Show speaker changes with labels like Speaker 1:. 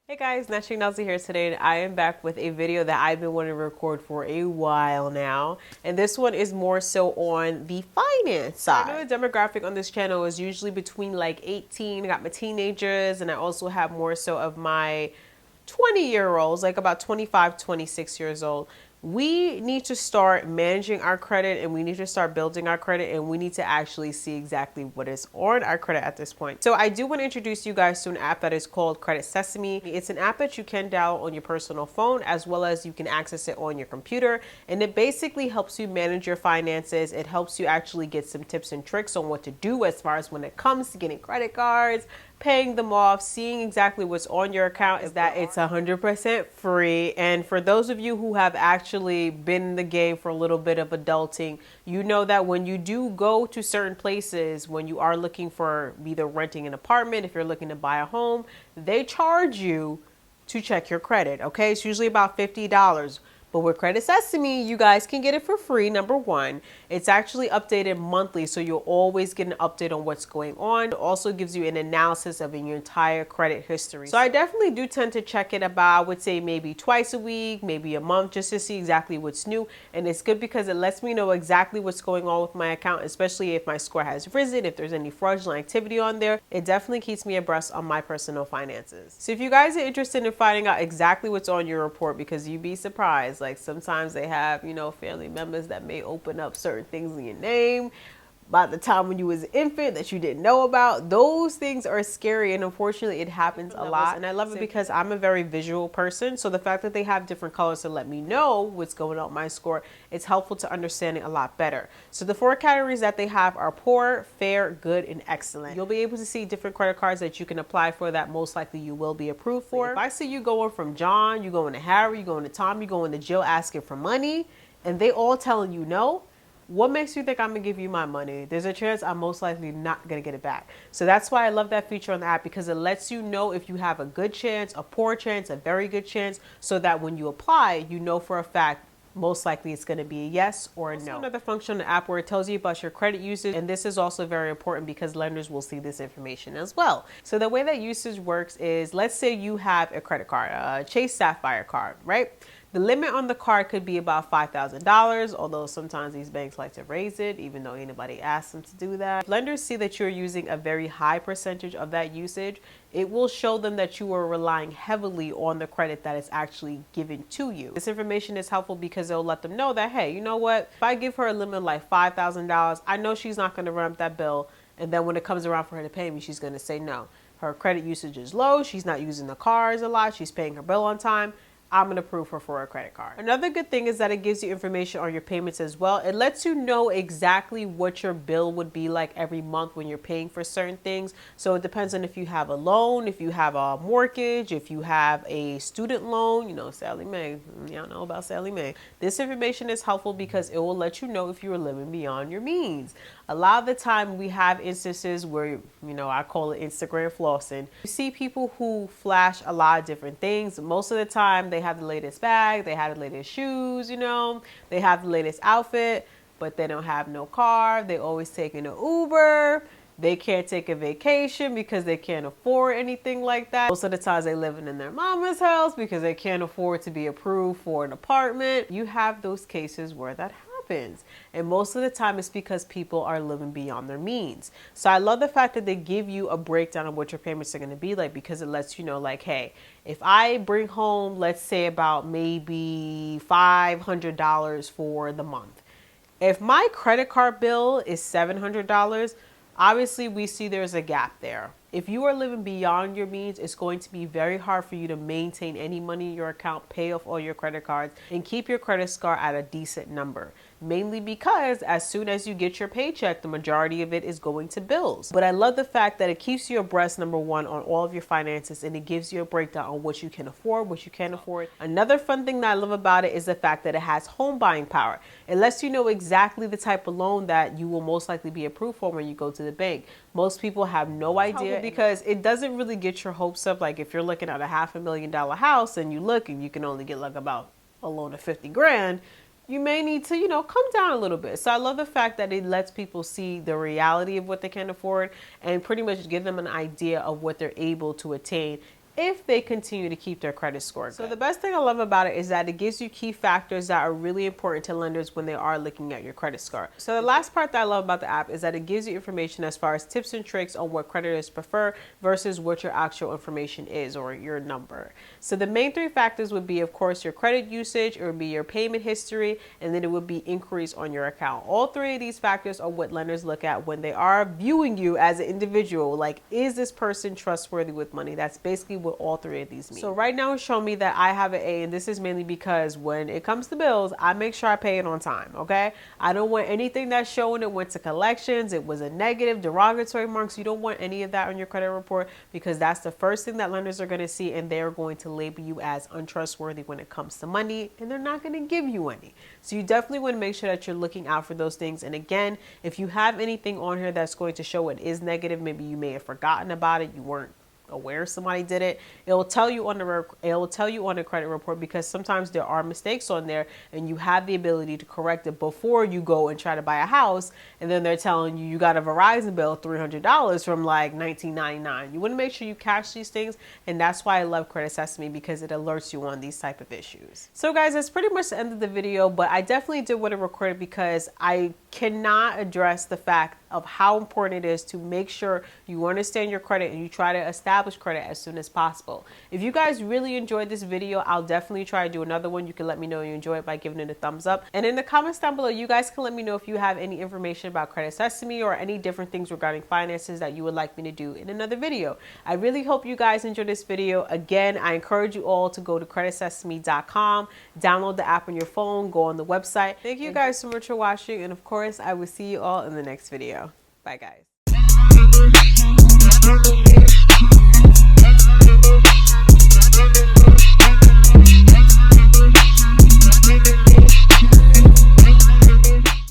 Speaker 1: Hey guys, NaturallyNellzy here today, and I am back with a video that I've been wanting to record for a while now. And this one is more so on the finance side. I know the demographic on this channel is usually between like 18, I got my teenagers, and I also have more so of my 20-year-olds, like about 25, 26 years old. We need to start managing our credit, and we need to start building our credit, and we need to actually see exactly what is on our credit at this point. So I do want to introduce you guys to an app that is called Credit Sesame. It's an app that you can download on your personal phone, as well as you can access it on your computer, and it basically helps you manage your finances. It helps you actually get some tips and tricks on what to do as far as when it comes to getting credit cards, paying them off, seeing exactly what's on your account. Is that it's 100% free. And for those of you who have actually been in the game for a little bit of adulting, you know that when you do go to certain places, when you are looking for either renting an apartment, if you're looking to buy a home, they charge you to check your credit. Okay, it's usually about $50. But with Credit Sesame, you guys can get it for free, number one. It's actually updated monthly, so you'll always get an update on what's going on. It also gives you an analysis of your entire credit history. So I definitely do tend to check it about, I would say maybe twice a week, maybe a month, just to see exactly what's new. And it's good because it lets me know exactly what's going on with my account, especially if my score has risen, if there's any fraudulent activity on there. It definitely keeps me abreast on my personal finances. So if you guys are interested in finding out exactly what's on your report, because you'd be surprised, like sometimes they have, you know, family members that may open up certain things in your name by the time when you was an infant that you didn't know about. Those things are scary, and unfortunately it happens a lot. And I love it because I'm a very visual person, so the fact that they have different colors to let me know what's going on with my score, it's helpful to understand it a lot better. So the 4 categories that they have are poor, fair, good, and excellent. You'll be able to see different credit cards that you can apply for that most likely you will be approved for. If I see you going from John, you going to Harry, you going to Tom, you going to Jill asking for money, and they all telling you no, what makes you think I'm gonna give you my money? There's a chance I'm most likely not gonna get it back. So that's why I love that feature on the app, because it lets you know if you have a good chance, a poor chance, a very good chance, so that when you apply, you know for a fact most likely it's going to be a yes or a no. Another function on the app where it tells you about your credit usage, and this is also very important because lenders will see this information as well. So the way that usage works is, let's say you have a credit card, a Chase Sapphire card, right? The limit on the card could be about $5,000, although sometimes these banks like to raise it, even though anybody asks them to do that. If lenders see that you're using a very high percentage of that usage, it will show them that you are relying heavily on the credit that is actually given to you. This information is helpful because it'll let them know that, hey, you know what? If I give her a limit like $5,000, I know she's not going to run up that bill. And then when it comes around for her to pay me, she's going to say no. Her credit usage is low. She's not using the cars a lot. She's paying her bill on time. I'm going to approve her for a credit card. Another good thing is that it gives you information on your payments as well. It lets you know exactly what your bill would be like every month when you're paying for certain things. So it depends on if you have a loan, if you have a mortgage, if you have a student loan, you know, Sally Mae, y'all know about Sally Mae. This information is helpful because it will let you know if you are living beyond your means. A lot of the time we have instances where, you know, I call it Instagram flossing. You see people who flash a lot of different things. Most of the time they have the latest bag, they have the latest shoes, you know, they have the latest outfit, but they don't have no car. They always taking an Uber. They can't take a vacation because they can't afford anything like that. Most of the times they living in their mama's house because they can't afford to be approved for an apartment. You have those cases where that happens. And most of the time it's because people are living beyond their means. So I love the fact that they give you a breakdown of what your payments are going to be like, because it lets you know, like, hey, if I bring home, let's say about maybe $500 for the month. If my credit card bill is $700, obviously we see there's a gap there. If you are living beyond your means, it's going to be very hard for you to maintain any money in your account, pay off all your credit cards, and keep your credit score at a decent number. Mainly because as soon as you get your paycheck, the majority of it is going to bills. But I love the fact that it keeps you abreast, number one, on all of your finances, and it gives you a breakdown on what you can afford, what you can't afford. Another fun thing that I love about it is the fact that it has home buying power. It lets you know exactly the type of loan that you will most likely be approved for when you go to the bank. Most people have no idea because it doesn't really get your hopes up. Like if you're looking at a $500,000 house and you look and you can only get like about a loan of 50 grand, you may need to, you know, come down a little bit. So I love the fact that it lets people see the reality of what they can afford and pretty much give them an idea of what they're able to attain if they continue to keep their credit score good. So the best thing I love about it is that it gives you key factors that are really important to lenders when they are looking at your credit score. So the last part that I love about the app is that it gives you information as far as tips and tricks on what creditors prefer versus what your actual information is, or your number. So the main three factors would be, of course, your credit usage, it would be your payment history, and then it would be inquiries on your account. All three of these factors are what lenders look at when they are viewing you as an individual. Like, is this person trustworthy with money? That's basically what all three of these mean. So right now it's showing me that I have an A, and this is mainly because when it comes to bills, I make sure I pay it on time, okay? I don't want anything that's showing it went to collections, it was a negative, derogatory marks. You don't want any of that on your credit report, because that's the first thing that lenders are going to see, and they're going to label you as untrustworthy when it comes to money, and they're not going to give you any. So you definitely want to make sure that you're looking out for those things. And again, if you have anything on here that's going to show it is negative, maybe you may have forgotten about it, you weren't aware somebody did it, it'll tell you on the credit report, because sometimes there are mistakes on there and you have the ability to correct it before you go and try to buy a house, and then they're telling you got a Verizon bill $300 from like 1999. You want to make sure you catch these things, and that's why I love Credit Sesame, because it alerts you on these type of issues. So guys, that's pretty much the end of the video, but I definitely did want to record it because I cannot address the fact of how important it is to make sure you understand your credit and you try to establish credit as soon as possible. If you guys really enjoyed this video, I'll definitely try to do another one. You can let me know you enjoy it by giving it a thumbs up. And in the comments down below, you guys can let me know if you have any information about Credit Sesame or any different things regarding finances that you would like me to do in another video. I really hope you guys enjoyed this video. Again, I encourage you all to go to creditsesame.com, download the app on your phone, go on the website. Thank you guys so much for watching, and of course, I will see you all in the next video. Bye, guys.